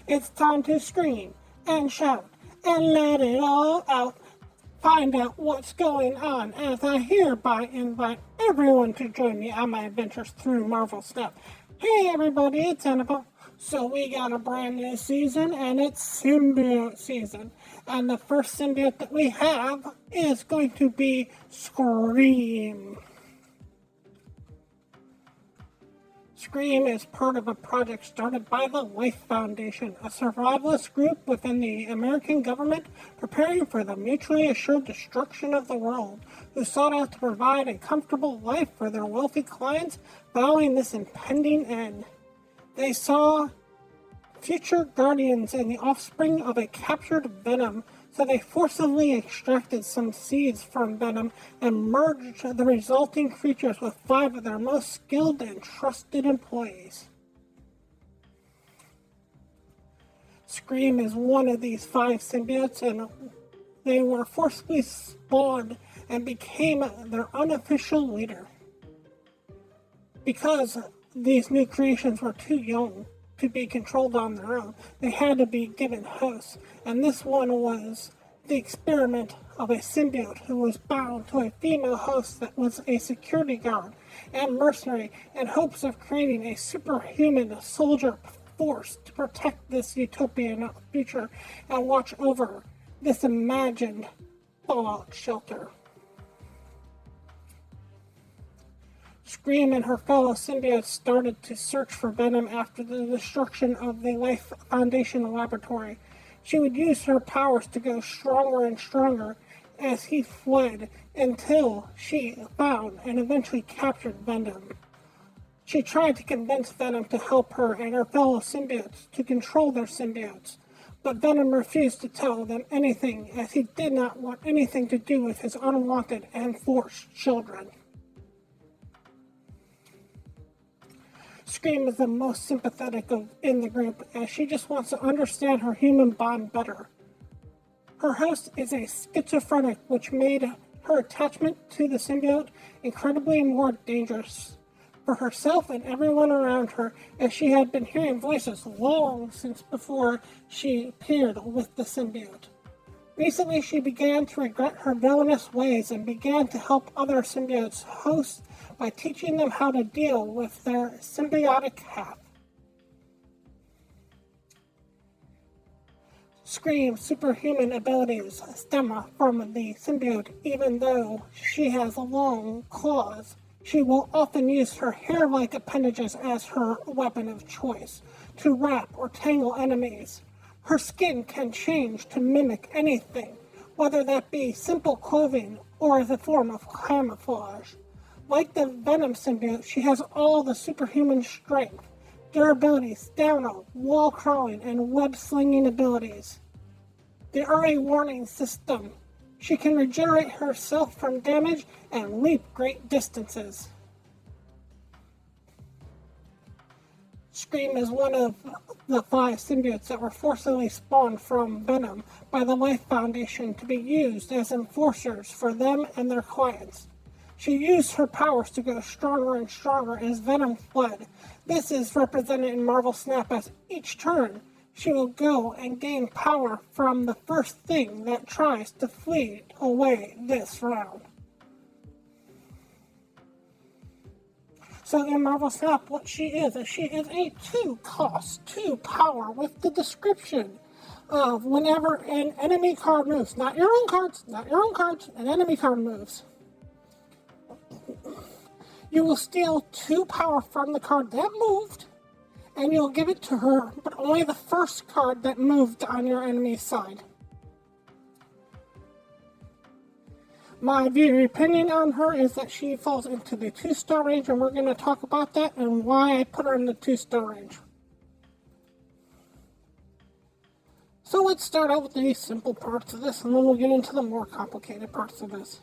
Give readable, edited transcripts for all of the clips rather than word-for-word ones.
It's time to scream and shout and let it all out. Find out what's going on as I hereby invite everyone to join me on my adventures through Marvel Snap. Hey everybody, it's Annabelle. So we got a brand new season, and it's symbiote season. And the first symbiote that we have is going to be Scream. Scream is part of a project started by the Life Foundation, a survivalist group within the American government preparing for the mutually assured destruction of the world, who sought out to provide a comfortable life for their wealthy clients following this impending end. They saw future guardians and the offspring of a captured Venom, so they forcibly extracted some seeds from Venom and merged the resulting creatures with 5 of their most skilled and trusted employees. Scream is one of these 5 symbiotes, and they were forcibly spawned and became their unofficial leader. Because these new creations were too young to be controlled on their own, they had to be given hosts, and this one was the experiment of a symbiote who was bound to a female host that was a security guard and mercenary in hopes of creating a superhuman soldier force to protect this utopian future and watch over this imagined fallout shelter. Scream and her fellow symbiotes started to search for Venom after the destruction of the Life Foundation laboratory. She would use her powers to go stronger and stronger as he fled until she found and eventually captured Venom. She tried to convince Venom to help her and her fellow symbiotes to control their symbiotes, but Venom refused to tell them anything as he did not want anything to do with his unwanted and forced children. Scream is the most sympathetic in the group, as she just wants to understand her human bond better. Her host is a schizophrenic, which made her attachment to the symbiote incredibly more dangerous for herself and everyone around her, as she had been hearing voices long since before she appeared with the symbiote. Recently, she began to regret her villainous ways and began to help other symbiotes hosts by teaching them how to deal with their symbiotic half. Scream's superhuman abilities stem from the symbiote. Even though she has long claws, she will often use her hair-like appendages as her weapon of choice to wrap or tangle enemies. Her skin can change to mimic anything, whether that be simple clothing or as a form of camouflage. Like the Venom symbiote, she has all the superhuman strength, durability, stamina, wall crawling, and web slinging abilities. The early warning system. She can regenerate herself from damage and leap great distances. Scream is one of the 5 symbiotes that were forcibly spawned from Venom by the Life Foundation to be used as enforcers for them and their clients. She used her powers to go stronger and stronger as Venom fled. This is represented in Marvel Snap as each turn she will go and gain power from the first thing that tries to flee away this round. So in Marvel Snap, what she is a 2-cost, 2 power with the description of whenever an enemy card moves, not your own cards, an enemy card moves, you will steal 2 power from the card that moved, and you'll give it to her, but only the first card that moved on your enemy's side. My opinion on her is that she falls into the 2-star range, and we're going to talk about that and why I put her in the 2-star range. So let's start out with the simple parts of this, and then we'll get into the more complicated parts of this.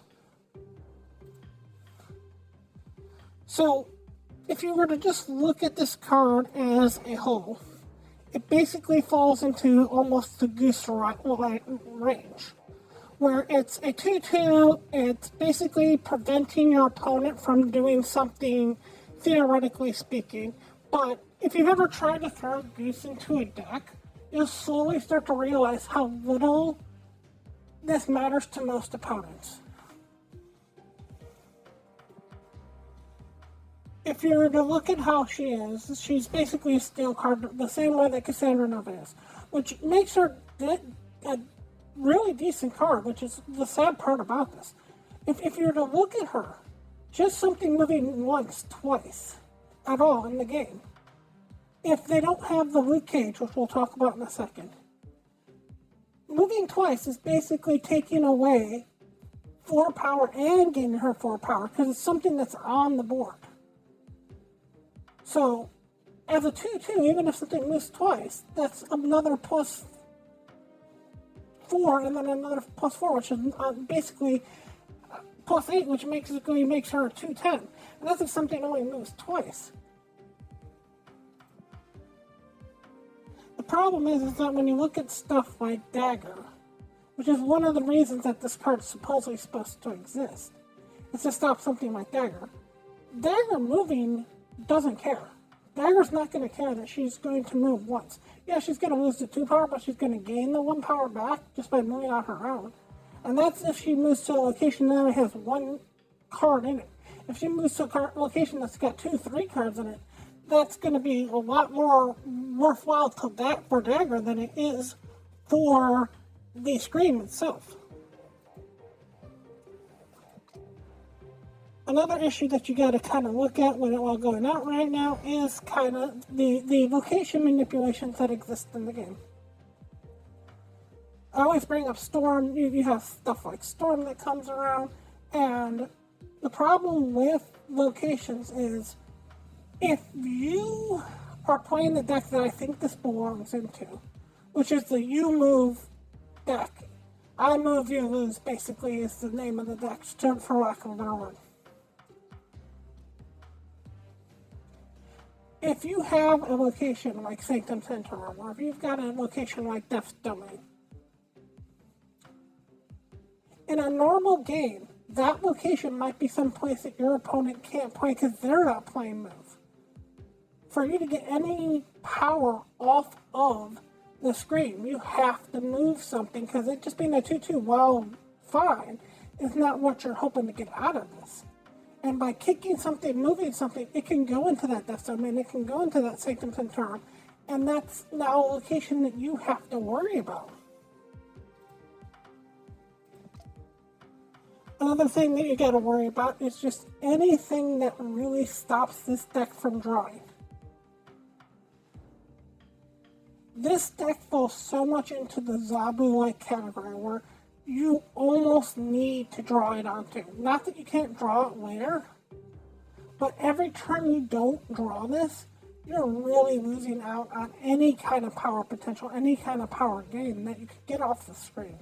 So, if you were to just look at this card as a whole, it basically falls into almost the goose range, where it's a 2-2, it's basically preventing your opponent from doing something, theoretically speaking, but if you've ever tried to throw goose into a deck, you'll slowly start to realize how little this matters to most opponents. If you were to look at how she is, she's basically a steel card the same way that Cassandra Nova is, which makes her a really decent card, which is the sad part about this. If you were to look at her, just something moving once, twice, at all in the game, if they don't have the loot cage, which we'll talk about in a second, moving twice is basically taking away 4 power and gaining her 4 power, because it's something that's on the board. So, as a 2-2, even if something moves twice, that's another plus 4, and then another plus 4, which is basically plus 8, which makes her a 2-10. And that's if something only moves twice. The problem is that when you look at stuff like Dagger, which is one of the reasons that this card's supposedly supposed to exist, is to stop something like Dagger. Dagger moving doesn't care. Dagger's not going to care that she's going to move once. Yeah, she's going to lose the 2 power, but she's going to gain the 1 power back just by moving on her own. And that's if she moves to a location that only has 1 card in it. If she moves to a location that's got 2, 3 cards in it, that's going to be a lot more worthwhile for Dagger than it is for the Scream itself. Another issue that you got to kind of look at when it all going out right now is kind of the location manipulations that exist in the game. I always bring up Storm. You have stuff like Storm that comes around, and the problem with locations is if you are playing the deck that I think this belongs into, which is the You Move deck. I Move, You Lose, basically, is the name of the deck, for lack of a better word. If you have a location like Sanctum Sanctorum, or if you've got a location like Death's Domain, in a normal game, that location might be someplace that your opponent can't play because they're not playing Move. For you to get any power off of the Scream, you have to move something, because it just being a 2-2, while fine, is not what you're hoping to get out of this. And by kicking something, moving something, it can go into that Death Domain, it can go into that Sanctum Sanctorum, and that's now a location that you have to worry about. Another thing that you gotta worry about is just anything that really stops this deck from drawing. This deck falls so much into the Zabu-like category where you almost need to draw it onto. Not that you can't draw it later, but every turn you don't draw this, you're really losing out on any kind of power potential, any kind of power gain that you could get off the screen.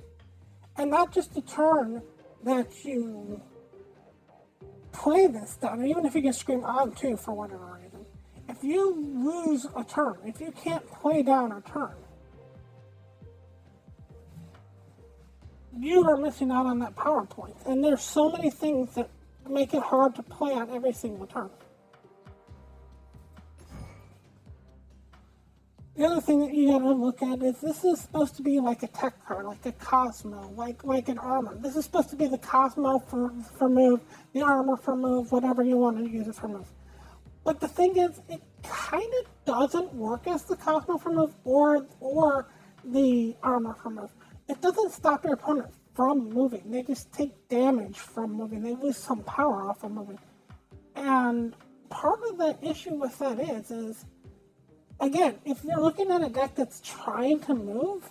And not just the turn that you play this down, even if you get Scream on too for whatever reason. If you lose a turn, if you can't play down a turn, you are missing out on that power point. And there's so many things that make it hard to play on every single turn. The other thing that you gotta look at is this is supposed to be like a tech card, like a Cosmo, like an armor. This is supposed to be the Cosmo for move, the armor for move, whatever you want to use it for move. But the thing is, it kind of doesn't work as the Cosmo for move or the armor for move. It doesn't stop your opponent from moving. They just take damage from moving. They lose some power off of moving. And part of the issue with that is again, if you're looking at a deck that's trying to move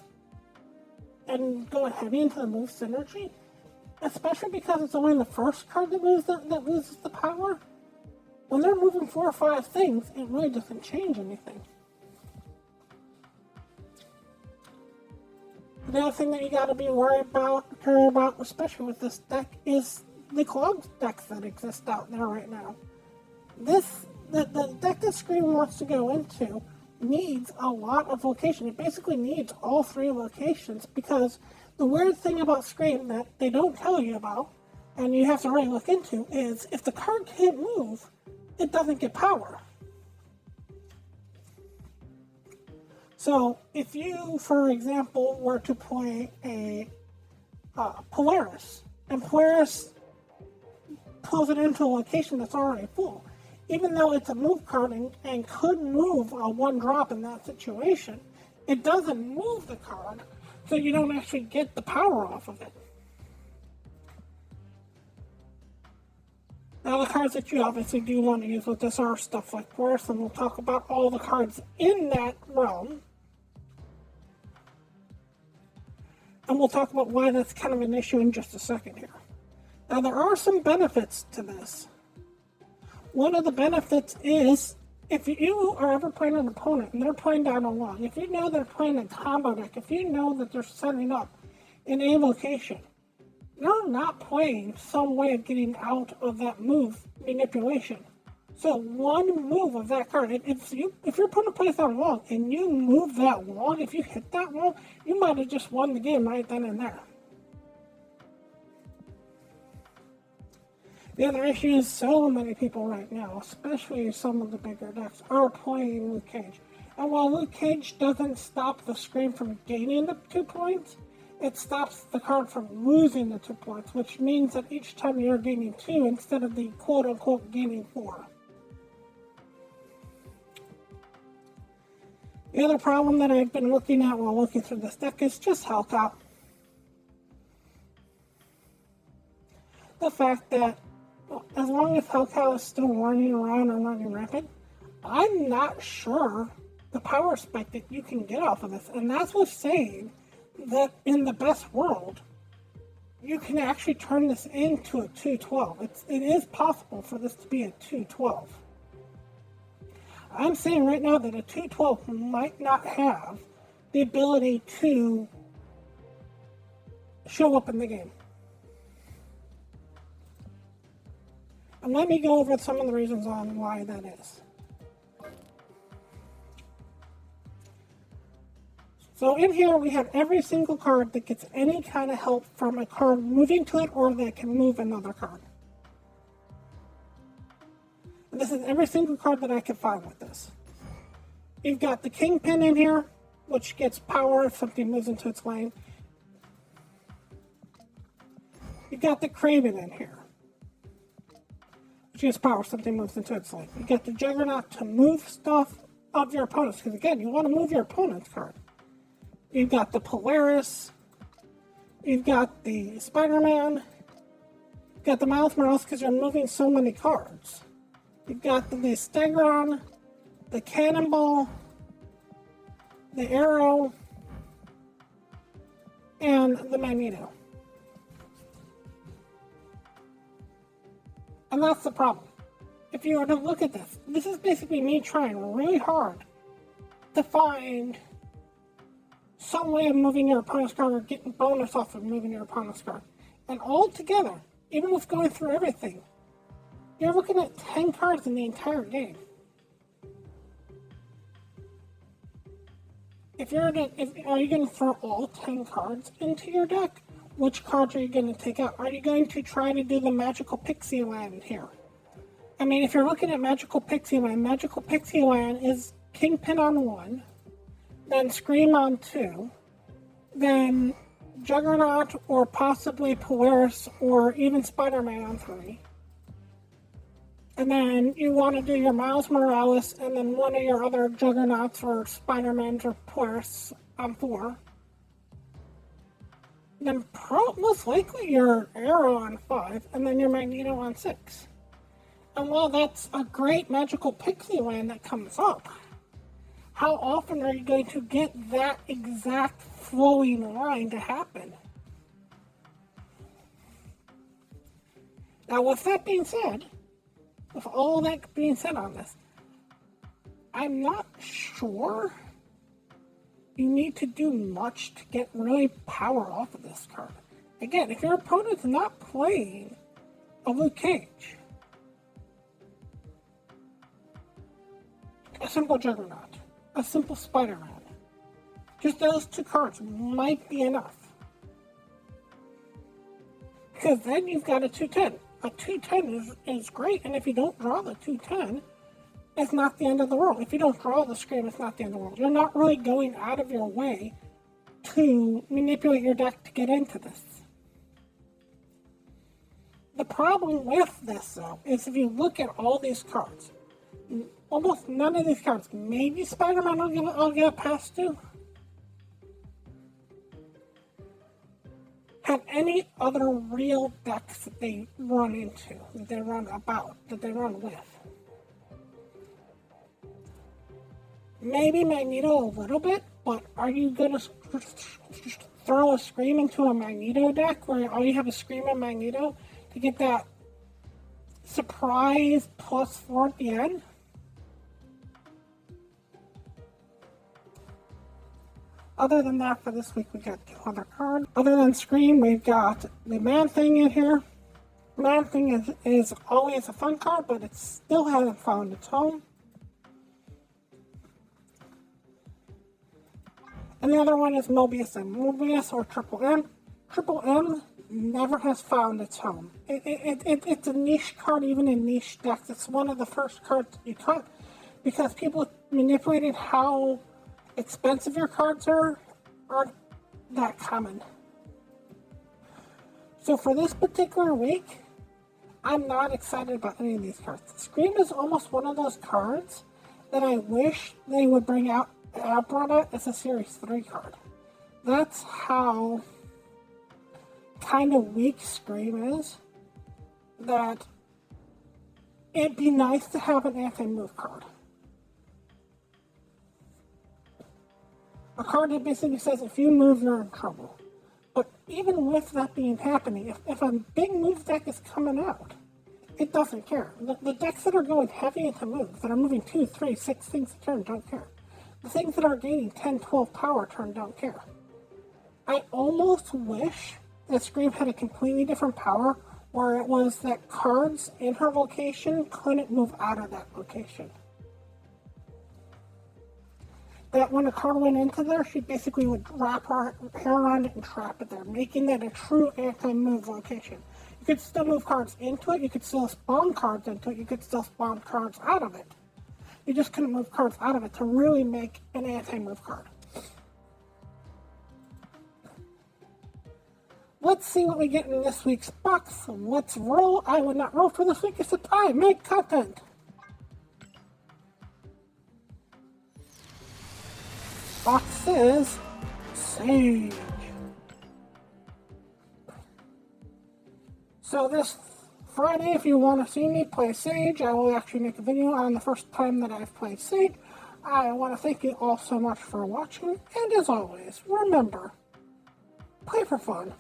and going heavy into the move synergy, especially because it's only the first card that loses the power, when they're moving 4 or 5 things, it really doesn't change anything. The other thing that you got to be worried about, especially with this deck, is the clogged decks that exist out there right now. The deck that Scream wants to go into needs a lot of location. It basically needs all 3 locations, because the weird thing about Scream that they don't tell you about, and you have to really look into, is if the card can't move, it doesn't get power. So if you, for example, were to play a Polaris, and Polaris pulls it into a location that's already full, even though it's a move card and could move a 1-drop in that situation, it doesn't move the card, so you don't actually get the power off of it. Now, the cards that you obviously do want to use with this are stuff like Force, and we'll talk about all the cards in that realm. And we'll talk about why that's kind of an issue in just a second here. Now, there are some benefits to this. One of the benefits is, if you are ever playing an opponent and they're playing down a long, if you know they're playing a combo deck, if you know that they're setting up in a location, you're not playing some way of getting out of that move manipulation. So one move of that card, if you're putting a place on a wall and you move that wall, if you hit that wall, you might have just won the game right then and there. The other issue is so many people right now, especially some of the bigger decks, are playing Luke Cage. And while Luke Cage doesn't stop the screen from gaining the 2 points, it stops the card from losing the 2 points, which means that each time you're gaining 2 instead of the quote-unquote gaining 4. The other problem that I've been looking at while looking through this deck is just health out. The fact that as long as Hellcow is still running around and running rapid, I'm not sure the power spec that you can get off of this. And that's what's saying that in the best world, you can actually turn this into a 212. It is possible for this to be a 212. I'm saying right now that a 212 might not have the ability to show up in the game. And let me go over some of the reasons on why that is. So in here we have every single card that gets any kind of help from a card moving to it or that can move another card. And this is every single card that I could find with this. You've got the Kingpin in here, which gets power if something moves into its lane. You've got the Kraven in here, which gets power if something moves into its lane. You got the Juggernaut to move stuff of your opponents, because again, you want to move your opponent's card. You've got the Polaris. You've got the Spider-Man. You've got the Miles Morales, because you're moving so many cards. You've got the Stegron, the Cannonball, the Arrow, and the Magneto. And that's the problem. If you were to look at this, this is basically me trying really hard to find some way of moving your opponent's card or getting bonus off of moving your opponent's card. And all together, even with going through everything, you're looking at 10 cards in the entire game. Are you going to throw all 10 cards into your deck? Which cards are you going to take out? Are you going to try to do the Magical Pixie Land here? I mean, if you're looking at Magical Pixie Land is Kingpin on 1, then Scream on 2, then Juggernaut or possibly Polaris or even Spider-Man on 3. And then you want to do your Miles Morales and then one of your other Juggernauts or Spider-Mans or Polaris on 4. Then most likely your Arrow on 5 and then your Magneto on 6. And while that's a great Magical Pixie Land that comes up, how often are you going to get that exact flowing line to happen? Now, with that being said, with all that being said on this, I'm not sure you need to do much to get really power off of this card. Again, if your opponent's not playing a Luke Cage, a simple Juggernaut, a simple Spider-Man, just those 2 cards might be enough. Because then you've got a 210. A 210 is great, and if you don't draw the 210, it's not the end of the world. If you don't draw the Scream, it's not the end of the world. You're not really going out of your way to manipulate your deck to get into this. The problem with this, though, is if you look at all these cards, almost none of these cards, maybe Spider-Man I'll give a pass to, have any other real decks that they run into, that they run about, that they run with. Maybe Magneto a little bit, but are you going to throw a Scream into a Magneto deck where all you have is Scream and Magneto to get that surprise +4 at the end? Other than that, for this week, we got 2 other cards. Other than Scream, we've got the Man-Thing in here. Man-Thing is always a fun card, but it still hasn't found its home. And the other one is Mobius and Mobius, or Triple M. Triple M never has found its home. It's a niche card, even in niche decks. It's one of the first cards you cut because people manipulated how expensive your cards aren't that common. So for this particular week, I'm not excited about any of these cards. Scream is almost one of those cards that I wish they would bring out as a Series 3 card. That's how kind of weak Scream is, that it'd be nice to have an anti-move card. A card that basically says if you move, you're in trouble. But even with that being happening, if a big move deck is coming out, it doesn't care. The decks that are going heavy into moves, that are moving 2, 3, 6 things a turn, don't care. The things that are gaining 10, 12 power a turn don't care. I almost wish that Scream had a completely different power, where it was that cards in her location couldn't move out of that location. That when a card went into there, she basically would wrap her hair around it and trap it there, making that a true anti-move location. You could still move cards into it, you could still spawn cards into it, you could still spawn cards out of it. You just couldn't move cards out of it to really make an anti-move card. Let's see what we get in this week's box. Let's roll. I would not roll for this week except I make content. Box says Sage. So this Friday, if you want to see me play Sage, I will actually make a video on the first time that I've played Sage. I want to thank you all so much for watching, and as always, remember, play for fun.